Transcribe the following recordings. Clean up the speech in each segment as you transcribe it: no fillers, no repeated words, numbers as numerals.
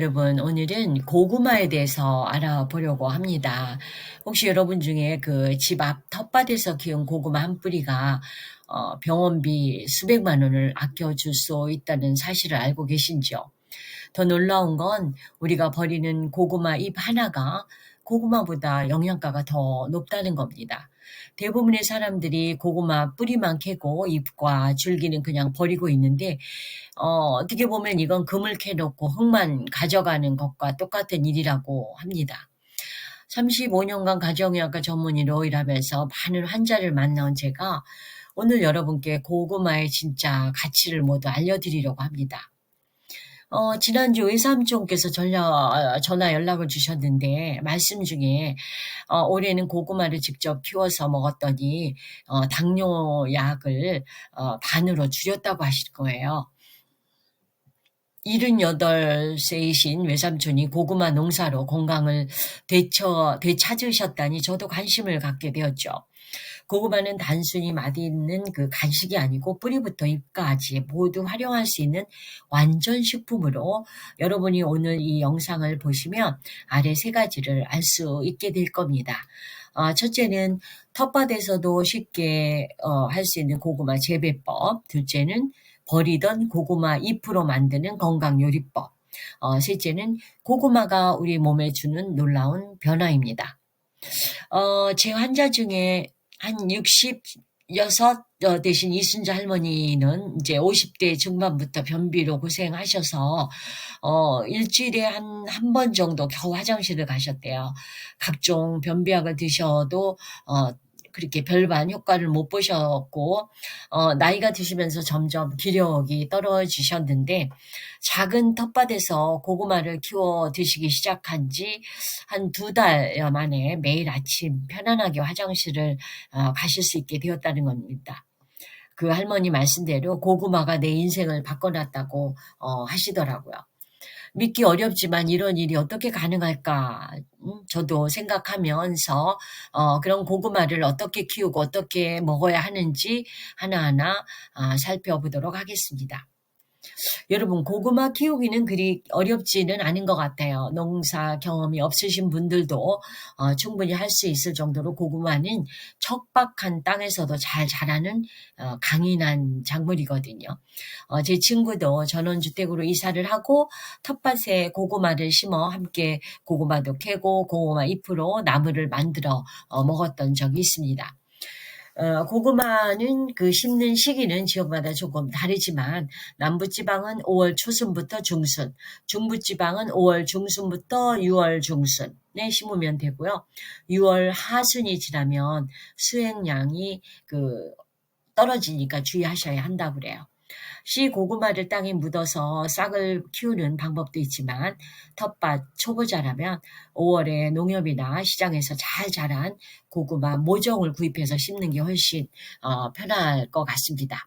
여러분, 오늘은 고구마에 대해서 알아보려고 합니다. 혹시 여러분 중에 그 집 앞 텃밭에서 키운 고구마 한 뿌리가 병원비 수백만 원을 아껴줄 수 있다는 사실을 알고 계신지요? 더 놀라운 건 우리가 버리는 고구마 잎 하나가 고구마보다 영양가가 더 높다는 겁니다. 대부분의 사람들이 고구마 뿌리만 캐고 잎과 줄기는 그냥 버리고 있는데 어떻게 보면 이건 금을 캐놓고 흙만 가져가는 것과 똑같은 일이라고 합니다. 35년간 가정의학과 전문의로 일하면서 많은 환자를 만나온 제가 오늘 여러분께 고구마의 진짜 가치를 모두 알려드리려고 합니다. 지난주 의사삼촌께서 전화 연락을 주셨는데 말씀 중에 올해는 고구마를 직접 키워서 먹었더니 당뇨약을 반으로 줄였다고 하실 거예요. 78세이신 외삼촌이 고구마 농사로 건강을 되찾으셨다니 저도 관심을 갖게 되었죠. 고구마는 단순히 맛있는 그 간식이 아니고 뿌리부터 잎까지 모두 활용할 수 있는 완전 식품으로 여러분이 오늘 이 영상을 보시면 아래 세 가지를 알 수 있게 될 겁니다. 첫째는 텃밭에서도 쉽게 할 수 있는 고구마 재배법. 둘째는 버리던 고구마 잎으로 만드는 건강요리법. 셋째는 고구마가 우리 몸에 주는 놀라운 변화입니다. 제 환자 중에 한 66 되신 이순자 할머니는 이제 50대 중반부터 변비로 고생하셔서 일주일에 한 번 정도 겨우 화장실을 가셨대요. 각종 변비약을 드셔도 그렇게 별반 효과를 못 보셨고 나이가 드시면서 점점 기력이 떨어지셨는데 작은 텃밭에서 고구마를 키워 드시기 시작한 지 한 2달 만에 매일 아침 편안하게 화장실을 가실 수 있게 되었다는 겁니다. 그 할머니 말씀대로 고구마가 내 인생을 바꿔놨다고 하시더라고요. 믿기 어렵지만 이런 일이 어떻게 가능할까? 저도 생각하면서 그런 고구마를 어떻게 키우고 어떻게 먹어야 하는지 하나하나 살펴보도록 하겠습니다. 여러분, 고구마 키우기는 그리 어렵지는 않은 것 같아요. 농사 경험이 없으신 분들도 충분히 할 수 있을 정도로 고구마는 척박한 땅에서도 잘 자라는 강인한 작물이거든요. 제 친구도 전원주택으로 이사를 하고 텃밭에 고구마를 심어 함께 고구마도 캐고 고구마 잎으로 나물을 만들어 먹었던 적이 있습니다. 고구마는 그 심는 시기는 지역마다 조금 다르지만 남부지방은 5월 초순부터 중순, 중부지방은 5월 중순부터 6월 중순에 심으면 되고요. 6월 하순이 지나면 수확량이 떨어지니까 주의하셔야 한다고 그래요. 씨 고구마를 땅에 묻어서 싹을 키우는 방법도 있지만 텃밭 초보자라면 5월에 농협이나 시장에서 잘 자란 고구마 모종을 구입해서 심는 게 훨씬 편할 것 같습니다.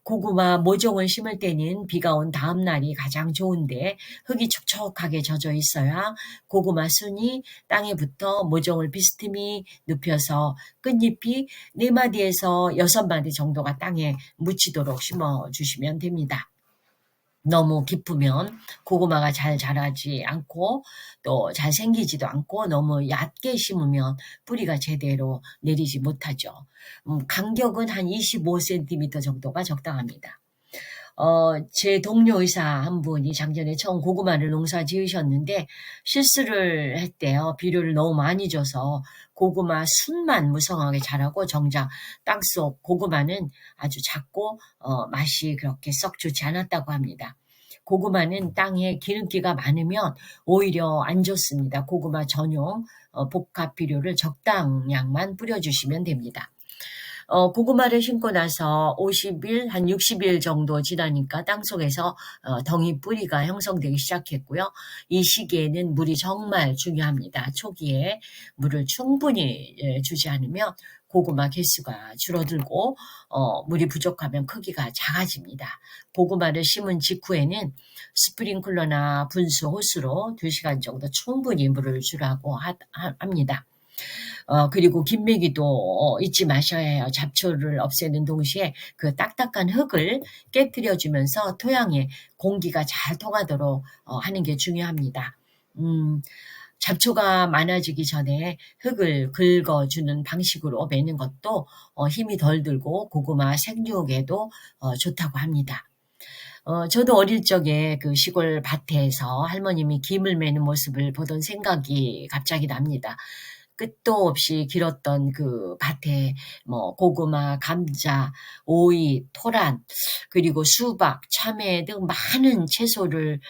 고구마 모종을 심을 때는 비가 온 다음 날이 가장 좋은데 흙이 촉촉하게 젖어 있어야 고구마 순이 땅에 붙어 모종을 비스듬히 눕혀서 끝잎이 4마디에서 6마디 정도가 땅에 묻히도록 심어주시면 됩니다. 너무 깊으면 고구마가 잘 자라지 않고 또 잘 생기지도 않고 너무 얕게 심으면 뿌리가 제대로 내리지 못하죠. 간격은 한 25cm 정도가 적당합니다. 제 동료 의사 한 분이 작년에 처음 고구마를 농사 지으셨는데 실수를 했대요. 비료를 너무 많이 줘서 고구마 순만 무성하게 자라고 정작 땅속 고구마는 아주 작고 맛이 그렇게 썩 좋지 않았다고 합니다. 고구마는 땅에 기름기가 많으면 오히려 안 좋습니다. 고구마 전용 복합 비료를 적당량만 뿌려주시면 됩니다. 고구마를 심고 나서 50일, 한 60일 정도 지나니까 땅속에서 덩이 뿌리가 형성되기 시작했고요. 이 시기에는 물이 정말 중요합니다. 초기에 물을 충분히 주지 않으면 고구마 개수가 줄어들고 물이 부족하면 크기가 작아집니다. 고구마를 심은 직후에는 스프링클러나 분수 호스로 2시간 정도 충분히 물을 주라고 합니다. 그리고 김매기도 잊지 마셔야 해요. 잡초를 없애는 동시에 그 딱딱한 흙을 깨뜨려 주면서 토양에 공기가 잘 통하도록 하는 게 중요합니다. 잡초가 많아지기 전에 흙을 긁어주는 방식으로 매는 것도 힘이 덜 들고 고구마 생육에도 좋다고 합니다. 저도 어릴 적에 그 시골 밭에서 할머님이 김을 매는 모습을 보던 생각이 갑자기 납니다. 끝도 없이 길었던 그 밭에 뭐 고구마, 감자, 오이, 토란, 그리고 수박, 참외 등 많은 채소를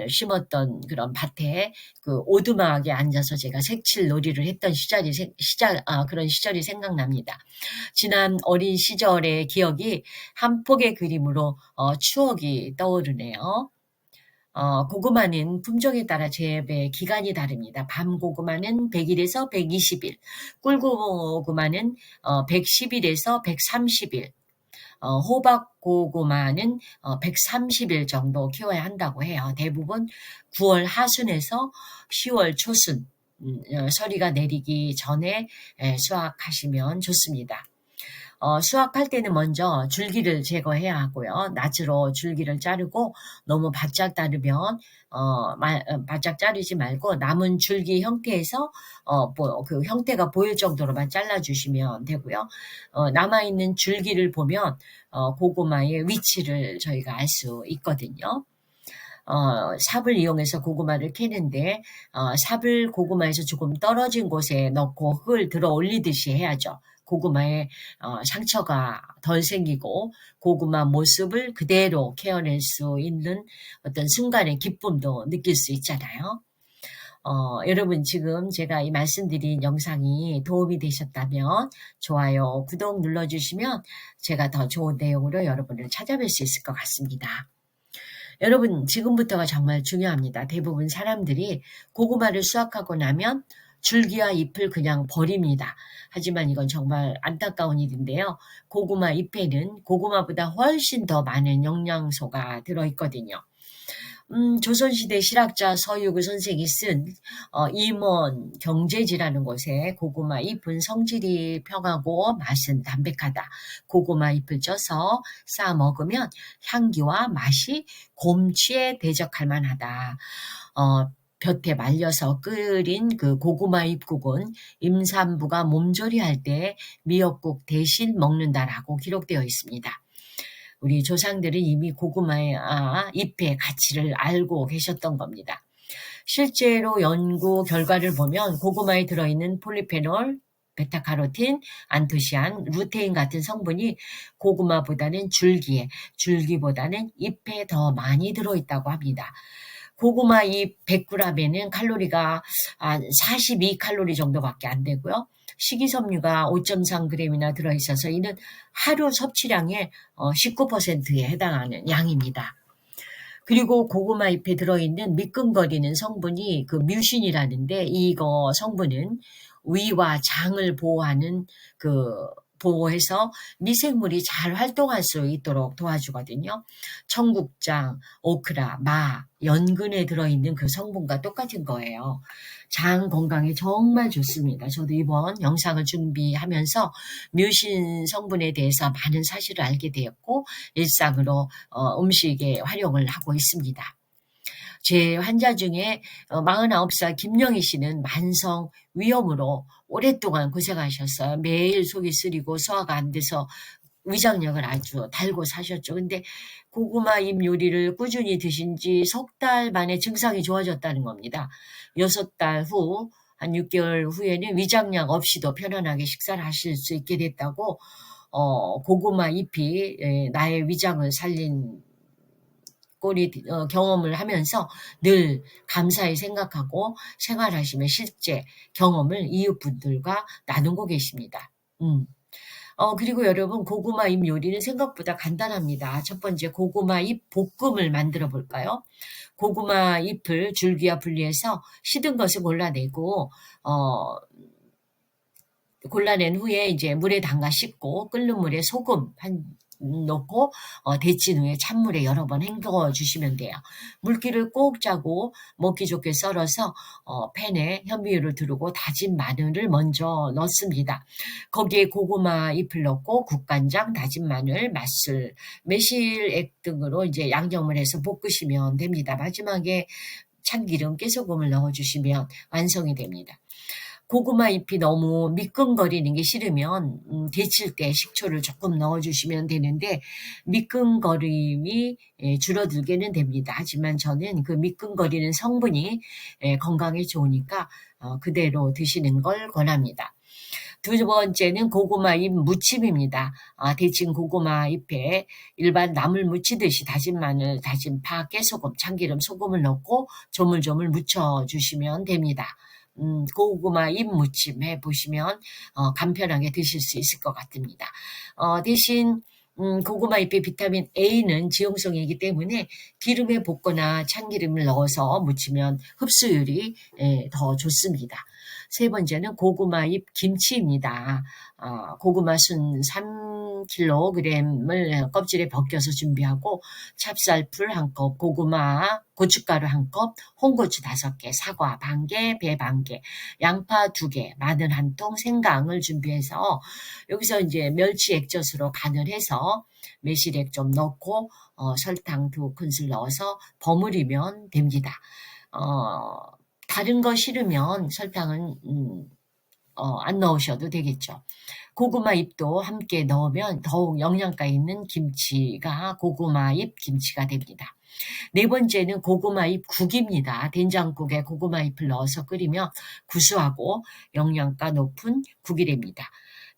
심었던 그런 밭에 그 오두막에 앉아서 제가 색칠 놀이를 했던 그런 시절이 생각납니다. 지난 어린 시절의 기억이 한 폭의 그림으로 추억이 떠오르네요. 고구마는 품종에 따라 재배 기간이 다릅니다. 밤 고구마는 100일에서 120일, 꿀 고구마는 110일에서 130일, 호박 고구마는 130일 정도 키워야 한다고 해요. 대부분 9월 하순에서 10월 초순, 서리가 내리기 전에 수확하시면 좋습니다. 수확할 때는 먼저 줄기를 제거해야 하고요. 낫으로 줄기를 자르고 너무 바짝 자르면 바짝 자르지 말고 남은 줄기 형태에서 그 형태가 보일 정도로만 잘라주시면 되고요. 남아있는 줄기를 보면 고구마의 위치를 저희가 알 수 있거든요. 삽을 이용해서 고구마를 캐는데 삽을 고구마에서 조금 떨어진 곳에 넣고 흙을 들어 올리듯이 해야죠. 고구마에 상처가 덜 생기고 고구마 모습을 그대로 케어낼 수 있는 어떤 순간의 기쁨도 느낄 수 있잖아요. 여러분 지금 제가 이 말씀드린 영상이 도움이 되셨다면 좋아요, 구독 눌러주시면 제가 더 좋은 내용으로 여러분을 찾아뵐 수 있을 것 같습니다. 여러분 지금부터가 정말 중요합니다. 대부분 사람들이 고구마를 수확하고 나면 줄기와 잎을 그냥 버립니다. 하지만 이건 정말 안타까운 일인데요. 고구마 잎에는 고구마보다 훨씬 더 많은 영양소가 들어있거든요. 조선시대 실학자 서유구 선생이 쓴 임원 경제지라는 곳에 고구마 잎은 성질이 평하고 맛은 담백하다. 고구마 잎을 쪄서 싸 먹으면 향기와 맛이 곰취에 대적할 만하다. 볕에 말려서 끓인 그 고구마 잎국은 임산부가 몸조리할 때 미역국 대신 먹는다라고 기록되어 있습니다. 우리 조상들은 이미 고구마의 잎의 가치를 알고 계셨던 겁니다. 실제로 연구 결과를 보면 고구마에 들어있는 폴리페놀, 베타카로틴, 안토시안, 루테인 같은 성분이 고구마보다는 줄기보다는 잎에 더 많이 들어있다고 합니다. 고구마 잎 100g에는 칼로리가 한 42칼로리 정도밖에 안 되고요. 식이섬유가 5.3g이나 들어있어서 이는 하루 섭취량의 19%에 해당하는 양입니다. 그리고 고구마 잎에 들어있는 미끈거리는 성분이 그 뮤신이라는데 이거 성분은 위와 장을 보호해서 미생물이 잘 활동할 수 있도록 도와주거든요. 청국장, 오크라, 마, 연근에 들어있는 그 성분과 똑같은 거예요. 장 건강에 정말 좋습니다. 저도 이번 영상을 준비하면서 뮤신 성분에 대해서 많은 사실을 알게 되었고 일상으로 음식에 활용을 하고 있습니다. 제 환자 중에 49살 김영희 씨는 만성 위염으로 오랫동안 고생하셨어요. 매일 속이 쓰리고 소화가 안 돼서 위장약을 아주 달고 사셨죠. 근데 고구마 잎 요리를 꾸준히 드신 지 석 달 만에 증상이 좋아졌다는 겁니다. 6달 후, 한 6개월 후에는 위장약 없이도 편안하게 식사를 하실 수 있게 됐다고 고구마 잎이 나의 위장을 살린 경험을 하면서 늘 감사히 생각하고 생활하시며 실제 경험을 이웃분들과 나누고 계십니다. 그리고 여러분 고구마 잎 요리는 생각보다 간단합니다. 첫 번째 고구마 잎 볶음을 만들어 볼까요? 고구마 잎을 줄기와 분리해서 시든 것을 골라낸 후에 이제 물에 담가 씻고 끓는 물에 소금 한 넣고 데친 후에 찬물에 여러 번 헹궈 주시면 돼요. 물기를 꼭 짜고 먹기 좋게 썰어서 팬에 현미유를 두르고 다진 마늘을 먼저 넣습니다. 거기에 고구마 잎을 넣고 국간장, 다진 마늘, 맛술, 매실액 등으로 이제 양념을 해서 볶으시면 됩니다. 마지막에 참기름, 깨소금을 넣어주시면 완성이 됩니다. 고구마 잎이 너무 미끈거리는 게 싫으면 데칠 때 식초를 조금 넣어주시면 되는데 미끈거림이 줄어들게는 됩니다. 하지만 저는 그 미끈거리는 성분이 건강에 좋으니까 그대로 드시는 걸 권합니다. 두 번째는 고구마 잎 무침입니다. 데친 고구마 잎에 일반 나물 무치듯이 다진 마늘, 다진 파, 깨소금, 참기름, 소금을 넣고 조물조물 무쳐주시면 됩니다. 고구마 잎 무침 해보시면 간편하게 드실 수 있을 것 같습니다. 대신 고구마 잎의 비타민 A는 지용성이기 때문에 기름에 볶거나 참기름을 넣어서 무치면 흡수율이 더 좋습니다. 세 번째는 고구마 잎 김치입니다. 고구마 순 3kg을 껍질에 벗겨서 준비하고 찹쌀풀 1컵, 고구마, 고춧가루 1컵, 홍고추 5개, 사과 반개, 배 반개, 양파 2개, 마늘 1통, 생강을 준비해서 여기서 이제 멸치 액젓으로 간을 해서 매실액 좀 넣고 설탕 2큰술 넣어서 버무리면 됩니다. 다른 거 싫으면 설탕은 안 넣으셔도 되겠죠. 고구마 잎도 함께 넣으면 더욱 영양가 있는 김치가 고구마 잎 김치가 됩니다. 네 번째는 고구마 잎 국입니다. 된장국에 고구마 잎을 넣어서 끓이면 구수하고 영양가 높은 국이 됩니다.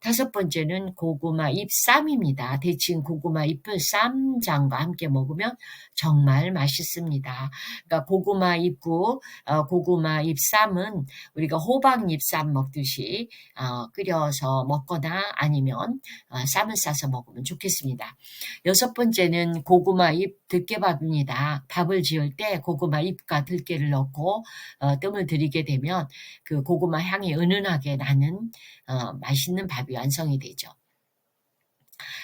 다섯 번째는 고구마 잎 쌈입니다. 데친 고구마 잎을 쌈장과 함께 먹으면 정말 맛있습니다. 그러니까 고구마 잎국, 고구마 잎 쌈은 우리가 호박잎 쌈 먹듯이 끓여서 먹거나 아니면 쌈을 싸서 먹으면 좋겠습니다. 여섯 번째는 고구마 잎 들깨밥입니다. 밥을 지을 때 고구마 잎과 들깨를 넣고 뜸을 들이게 되면 그 고구마 향이 은은하게 나는 맛있는 밥이 완성이 되죠.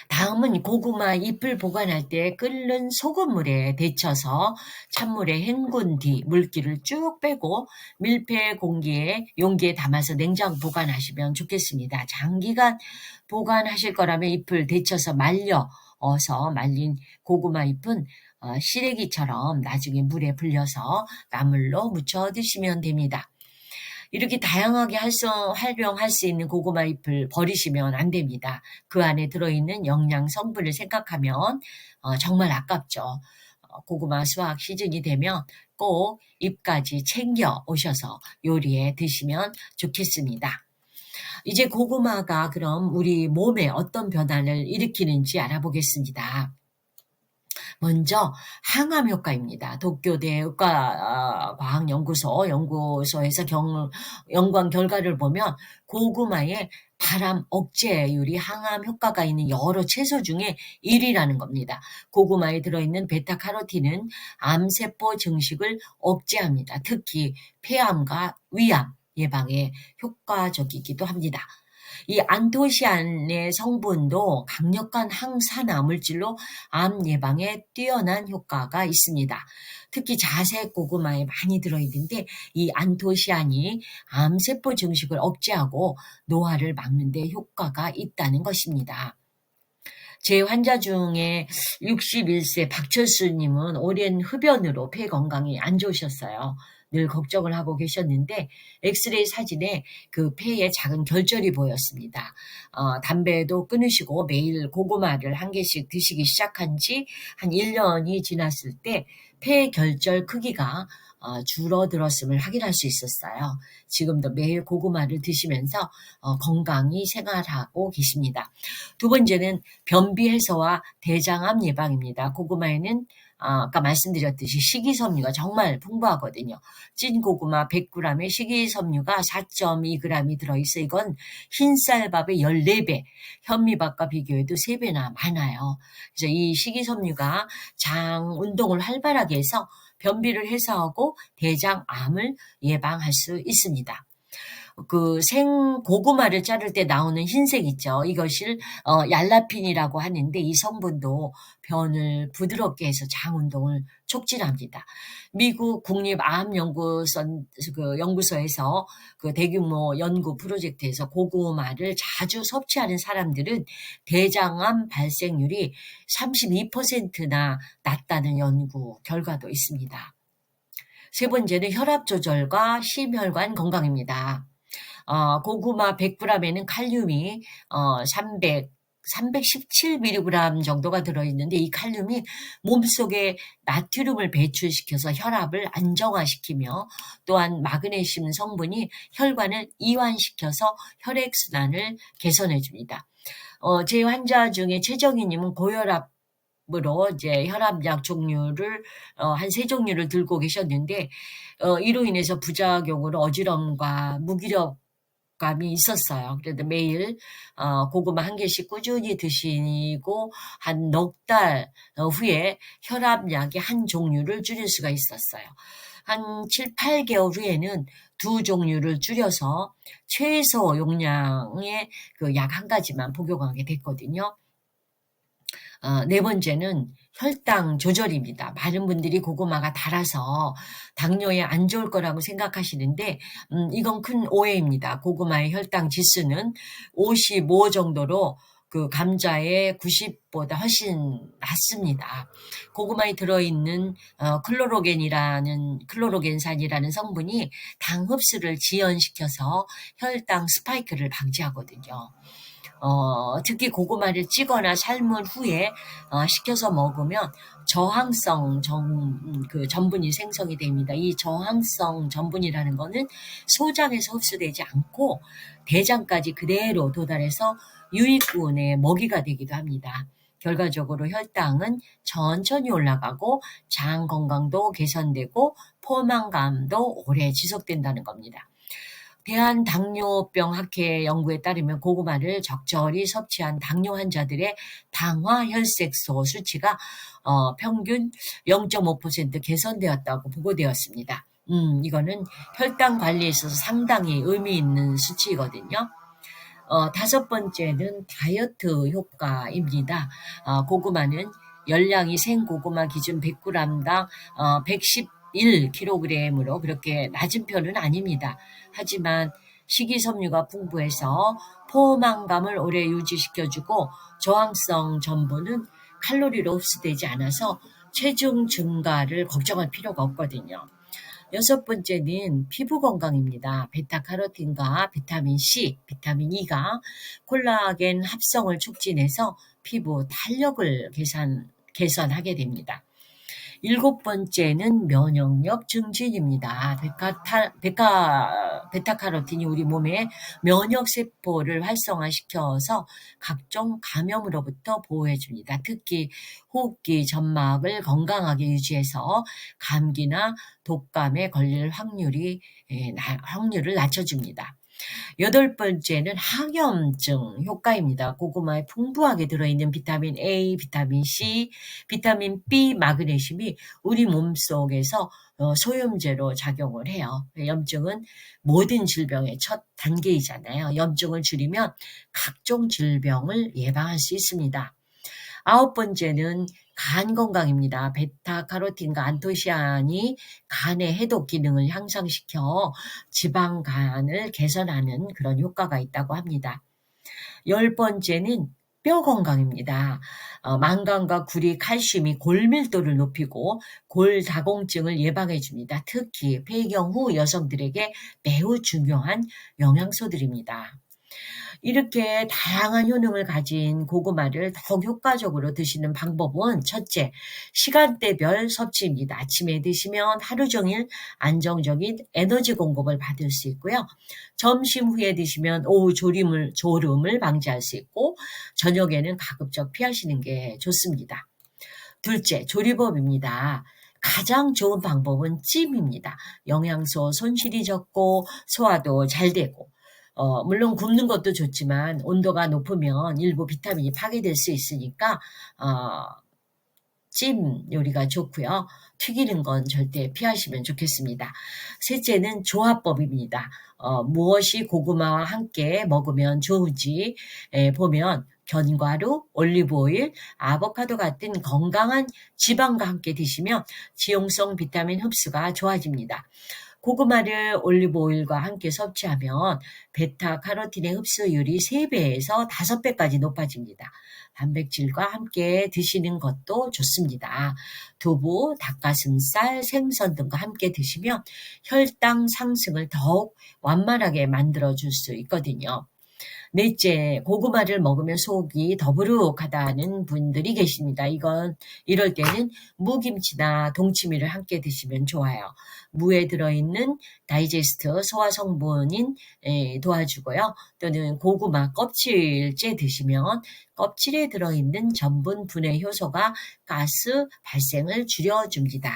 다음은 고구마 잎을 보관할 때 끓는 소금물에 데쳐서 찬물에 헹군 뒤 물기를 쭉 빼고 밀폐 용기에 담아서 냉장 보관하시면 좋겠습니다. 장기간 보관하실 거라면 잎을 데쳐서 말려서 말린 고구마 잎은 시래기처럼 나중에 물에 불려서 나물로 무쳐 드시면 됩니다. 이렇게 다양하게 활용할 수 있는 고구마 잎을 버리시면 안 됩니다. 그 안에 들어있는 영양 성분을 생각하면 정말 아깝죠. 고구마 수확 시즌이 되면 꼭 잎까지 챙겨 오셔서 요리에 드시면 좋겠습니다. 이제 고구마가 그럼 우리 몸에 어떤 변화를 일으키는지 알아보겠습니다. 먼저 항암 효과입니다. 도쿄대 의과과학연구소에서 연구한 결과를 보면 고구마의 발암 억제율이 항암 효과가 있는 여러 채소 중에 1위라는 겁니다. 고구마에 들어있는 베타카로틴은 암세포 증식을 억제합니다. 특히 폐암과 위암 예방에 효과적이기도 합니다. 이 안토시안의 성분도 강력한 항산화 물질로 암 예방에 뛰어난 효과가 있습니다. 특히 자색 고구마에 많이 들어있는데 이 안토시안이 암세포 증식을 억제하고 노화를 막는 데 효과가 있다는 것입니다. 제 환자 중에 61세 박철수님은 오랜 흡연으로 폐 건강이 안 좋으셨어요. 늘 걱정을 하고 계셨는데 엑스레이 사진에 그 폐에 작은 결절이 보였습니다. 담배도 끊으시고 매일 고구마를 한 개씩 드시기 시작한 지 한 1년이 지났을 때 폐 결절 크기가 줄어들었음을 확인할 수 있었어요. 지금도 매일 고구마를 드시면서 건강히 생활하고 계십니다. 두 번째는 변비 해소와 대장암 예방입니다. 고구마에는 아까 말씀드렸듯이 식이섬유가 정말 풍부하거든요. 찐 고구마 100g에 식이섬유가 4.2g이 들어있어 이건 흰쌀밥의 14배, 현미밥과 비교해도 3배나 많아요. 그래서 이 식이섬유가 장 운동을 활발하게 해서 변비를 해소하고 대장암을 예방할 수 있습니다. 그 생고구마를 자를 때 나오는 흰색 있죠. 이것을 얄라핀이라고 하는데 이 성분도 변을 부드럽게 해서 장 운동을 촉진합니다. 미국 국립암연구소에서 그 대규모 연구 프로젝트에서 고구마를 자주 섭취하는 사람들은 대장암 발생률이 32%나 낮다는 연구 결과도 있습니다. 세 번째는 혈압 조절과 심혈관 건강입니다. 고구마 100g에는 칼륨이 317mg 정도가 들어있는데 이 칼륨이 몸속에 나트륨을 배출시켜서 혈압을 안정화시키며 또한 마그네슘 성분이 혈관을 이완시켜서 혈액순환을 개선해줍니다. 제 환자 중에 최정희님은 고혈압으로 이제 혈압약 종류를 한 3종류를 들고 계셨는데 이로 인해서 부작용으로 어지럼과 무기력감이 있었어요. 그래도 매일 고구마 한 개씩 꾸준히 드시고 한 넉 달 후에 혈압약의 한 종류를 줄일 수가 있었어요. 한 7, 8개월 후에는 2종류를 줄여서 최소 용량의 그 약 한 가지만 복용하게 됐거든요. 네 번째는 혈당 조절입니다. 많은 분들이 고구마가 달아서 당뇨에 안 좋을 거라고 생각하시는데 이건 큰 오해입니다. 고구마의 혈당 지수는 55 정도로 그 감자의 90보다 훨씬 낮습니다. 고구마에 들어있는 클로로겐산이라는 성분이 당 흡수를 지연시켜서 혈당 스파이크를 방지하거든요. 특히 고구마를 찌거나 삶은 후에 식혀서 먹으면 저항성 전분이 생성이 됩니다. 이 저항성 전분이라는 거는 소장에서 흡수되지 않고 대장까지 그대로 도달해서 유익군의 먹이가 되기도 합니다. 결과적으로 혈당은 천천히 올라가고 장 건강도 개선되고 포만감도 오래 지속된다는 겁니다. 대한당뇨병학회 연구에 따르면 고구마를 적절히 섭취한 당뇨 환자들의 당화혈색소 수치가 평균 0.5% 개선되었다고 보고되었습니다. 이거는 혈당 관리에 있어서 상당히 의미 있는 수치거든요. 다섯 번째는 다이어트 효과입니다. 고구마는 열량이 생고구마 기준 100g당 111kg으로 그렇게 낮은 편은 아닙니다. 하지만 식이섬유가 풍부해서 포만감을 오래 유지시켜주고 저항성 전분은 칼로리로 흡수되지 않아서 체중 증가를 걱정할 필요가 없거든요. 여섯 번째는 피부 건강입니다. 베타카로틴과 비타민 C, 비타민 E가 콜라겐 합성을 促진해서 피부 탄력을 개선하게 됩니다. 일곱 번째는 면역력 증진입니다. 베타카로틴이 우리 몸의 면역세포를 활성화시켜서 각종 감염으로부터 보호해줍니다. 특히 호흡기 점막을 건강하게 유지해서 감기나 독감에 걸릴 확률을 낮춰줍니다. 여덟 번째는 항염증 효과입니다. 고구마에 풍부하게 들어있는 비타민 A, 비타민 C, 비타민 B, 마그네슘이 우리 몸속에서 소염제로 작용을 해요. 염증은 모든 질병의 첫 단계이잖아요. 염증을 줄이면 각종 질병을 예방할 수 있습니다. 아홉 번째는 간 건강입니다. 베타카로틴과 안토시아닌이 간의 해독 기능을 향상시켜 지방간을 개선하는 그런 효과가 있다고 합니다. 열 번째는 뼈 건강입니다. 망간과 구리, 칼슘이 골밀도를 높이고 골다공증을 예방해 줍니다. 특히 폐경 후 여성들에게 매우 중요한 영양소들입니다. 이렇게 다양한 효능을 가진 고구마를 더욱 효과적으로 드시는 방법은 첫째, 시간대별 섭취입니다. 아침에 드시면 하루 종일 안정적인 에너지 공급을 받을 수 있고요. 점심 후에 드시면 오후 졸음을 방지할 수 있고 저녁에는 가급적 피하시는 게 좋습니다. 둘째, 조리법입니다. 가장 좋은 방법은 찜입니다. 영양소 손실이 적고 소화도 잘 되고 물론 굽는 것도 좋지만 온도가 높으면 일부 비타민이 파괴될 수 있으니까 찜 요리가 좋고요. 튀기는 건 절대 피하시면 좋겠습니다. 셋째는 조합법입니다. 무엇이 고구마와 함께 먹으면 좋은지 보면 견과류, 올리브오일, 아보카도 같은 건강한 지방과 함께 드시면 지용성 비타민 흡수가 좋아집니다. 고구마를 올리브오일과 함께 섭취하면 베타카로틴의 흡수율이 3배에서 5배까지 높아집니다. 단백질과 함께 드시는 것도 좋습니다. 두부, 닭가슴살, 생선 등과 함께 드시면 혈당 상승을 더욱 완만하게 만들어줄 수 있거든요. 넷째, 고구마를 먹으면 속이 더부룩하다는 분들이 계십니다. 이럴 때는 무김치나 동치미를 함께 드시면 좋아요. 무에 들어있는 다이제스트 소화 성분인 도와주고요. 또는 고구마 껍질째 드시면 껍질에 들어있는 전분 분해 효소가 가스 발생을 줄여줍니다.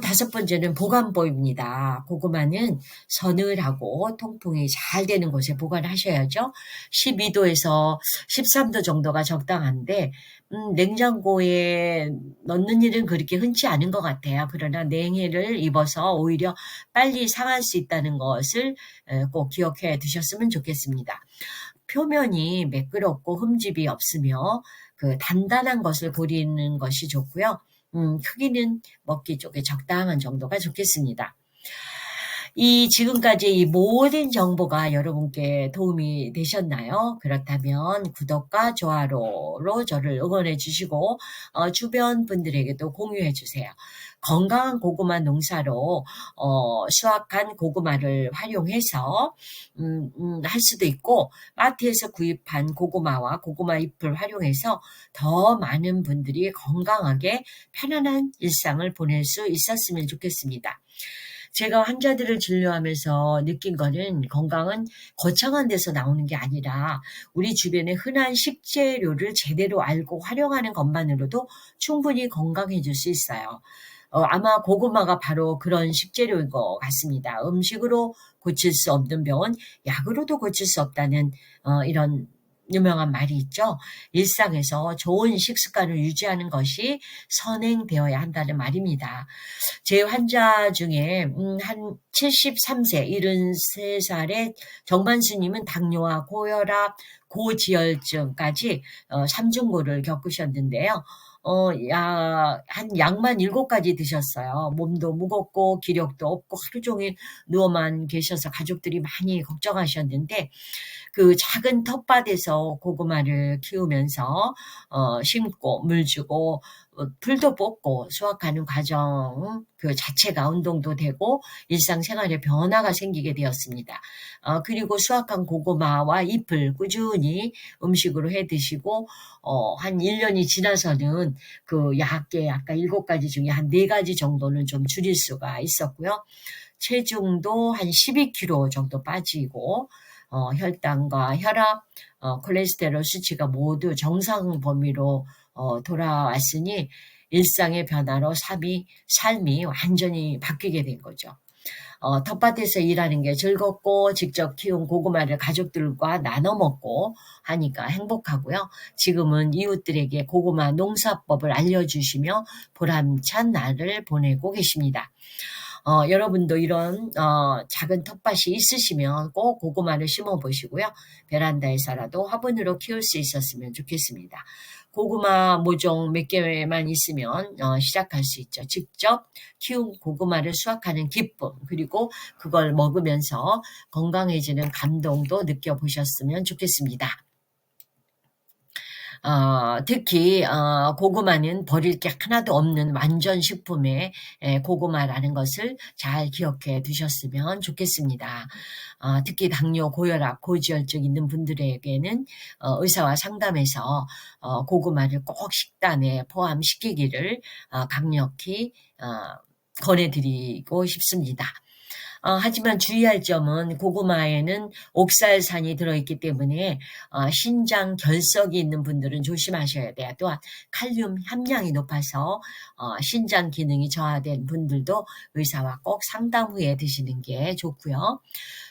다섯 번째는 보관법입니다. 고구마는 서늘하고 통풍이 잘 되는 곳에 보관하셔야죠. 12도에서 13도 정도가 적당한데, 냉장고에 넣는 일은 그렇게 흔치 않은 것 같아요. 그러나 냉해를 입어서 오히려 빨리 상할 수 있다는 것을 꼭 기억해 두셨으면 좋겠습니다. 표면이 매끄럽고 흠집이 없으며 그 단단한 것을 고르는 것이 좋고요. 크기는 먹기 쪽에 적당한 정도가 좋겠습니다. 지금까지 이 모든 정보가 여러분께 도움이 되셨나요? 그렇다면 구독과 좋아요로 저를 응원해 주시고 주변 분들에게도 공유해 주세요. 건강한 고구마 농사로 수확한 고구마를 활용해서 할 수도 있고 마트에서 구입한 고구마와 고구마 잎을 활용해서 더 많은 분들이 건강하게 편안한 일상을 보낼 수 있었으면 좋겠습니다. 제가 환자들을 진료하면서 느낀 거는 건강은 거창한 데서 나오는 게 아니라 우리 주변의 흔한 식재료를 제대로 알고 활용하는 것만으로도 충분히 건강해질 수 있어요. 아마 고구마가 바로 그런 식재료인 것 같습니다. 음식으로 고칠 수 없는 병은 약으로도 고칠 수 없다는 이런 유명한 말이 있죠. 일상에서 좋은 식습관을 유지하는 것이 선행되어야 한다는 말입니다. 제 환자 중에 한 73세, 73살의 정만수님은 당뇨와 고혈압, 고지혈증까지 3중고를 겪으셨는데요. 한 약만 7가지 드셨어요. 몸도 무겁고 기력도 없고 하루 종일 누워만 계셔서 가족들이 많이 걱정하셨는데 그 작은 텃밭에서 고구마를 키우면서 심고 물 주고 풀도 뽑고 수확하는 과정 그 자체가 운동도 되고 일상생활에 변화가 생기게 되었습니다. 그리고 수확한 고구마와 잎을 꾸준히 음식으로 해 드시고 한 1년이 지나서는 그 약계 아까 7가지 중에 한 4가지 정도는 좀 줄일 수가 있었고요. 체중도 한 12kg 정도 빠지고 혈당과 혈압, 콜레스테롤 수치가 모두 정상 범위로 돌아왔으니 일상의 변화로 삶이 완전히 바뀌게 된 거죠. 텃밭에서 일하는 게 즐겁고 직접 키운 고구마를 가족들과 나눠 먹고 하니까 행복하고요. 지금은 이웃들에게 고구마 농사법을 알려주시며 보람찬 날을 보내고 계십니다. 여러분도 이런 작은 텃밭이 있으시면 꼭 고구마를 심어 보시고요. 베란다에서라도 화분으로 키울 수 있었으면 좋겠습니다. 고구마 모종 몇 개만 있으면 시작할 수 있죠. 직접 키운 고구마를 수확하는 기쁨 그리고 그걸 먹으면서 건강해지는 감동도 느껴보셨으면 좋겠습니다. 특히 고구마는 버릴 게 하나도 없는 완전 식품의 고구마라는 것을 잘 기억해 두셨으면 좋겠습니다. 특히 당뇨, 고혈압, 고지혈증 있는 분들에게는 의사와 상담해서 고구마를 꼭 식단에 포함시키기를 강력히 권해드리고 싶습니다. 하지만 주의할 점은 고구마에는 옥살산이 들어있기 때문에 신장 결석이 있는 분들은 조심하셔야 돼요. 또한 칼륨 함량이 높아서 신장 기능이 저하된 분들도 의사와 꼭 상담 후에 드시는 게 좋고요.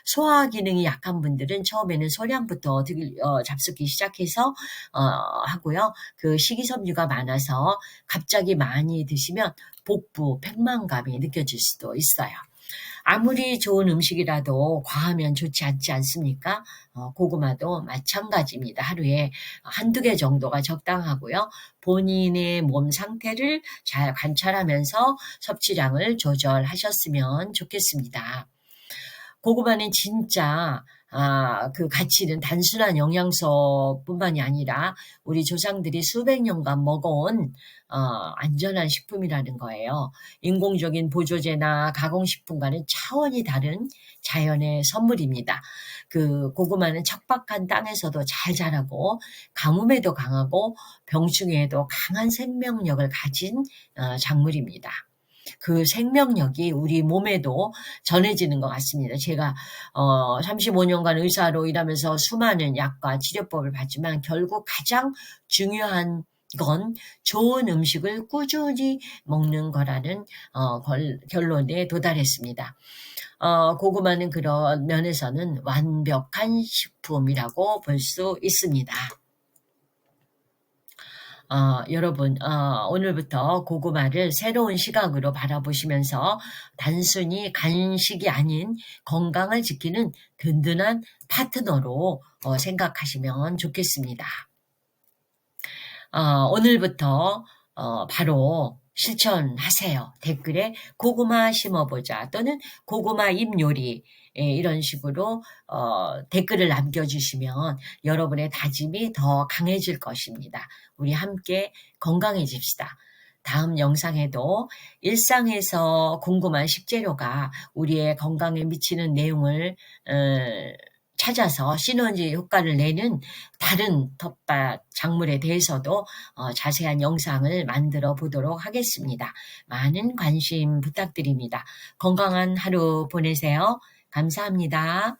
소화 기능이 약한 분들은 처음에는 소량부터 잡숫기 시작해서 하고요. 그 식이섬유가 많아서 갑자기 많이 드시면 복부, 백만감이 느껴질 수도 있어요. 아무리 좋은 음식이라도 과하면 좋지 않지 않습니까? 고구마도 마찬가지입니다. 하루에 한두 개 정도가 적당하고요. 본인의 몸 상태를 잘 관찰하면서 섭취량을 조절하셨으면 좋겠습니다. 고구마는 진짜 그 가치는 단순한 영양소뿐만이 아니라 우리 조상들이 수백 년간 먹어온 안전한 식품이라는 거예요. 인공적인 보조제나 가공식품과는 차원이 다른 자연의 선물입니다. 그 고구마는 척박한 땅에서도 잘 자라고 가뭄에도 강하고 병충해에도 강한 생명력을 가진 작물입니다. 그 생명력이 우리 몸에도 전해지는 것 같습니다. 제가 35년간 의사로 일하면서 수많은 약과 치료법을 봤지만 결국 가장 중요한 건 좋은 음식을 꾸준히 먹는 거라는 결론에 도달했습니다. 고구마는 그런 면에서는 완벽한 식품이라고 볼 수 있습니다. 여러분, 오늘부터 고구마를 새로운 시각으로 바라보시면서 단순히 간식이 아닌 건강을 지키는 든든한 파트너로 생각하시면 좋겠습니다. 오늘부터 바로 실천하세요. 댓글에 고구마 심어보자 또는 고구마 잎 요리 이런 식으로 댓글을 남겨주시면 여러분의 다짐이 더 강해질 것입니다. 우리 함께 건강해집시다. 다음 영상에도 일상에서 궁금한 식재료가 우리의 건강에 미치는 내용을 찾아서 시너지 효과를 내는 다른 텃밭 작물에 대해서도 자세한 영상을 만들어 보도록 하겠습니다. 많은 관심 부탁드립니다. 건강한 하루 보내세요. 감사합니다.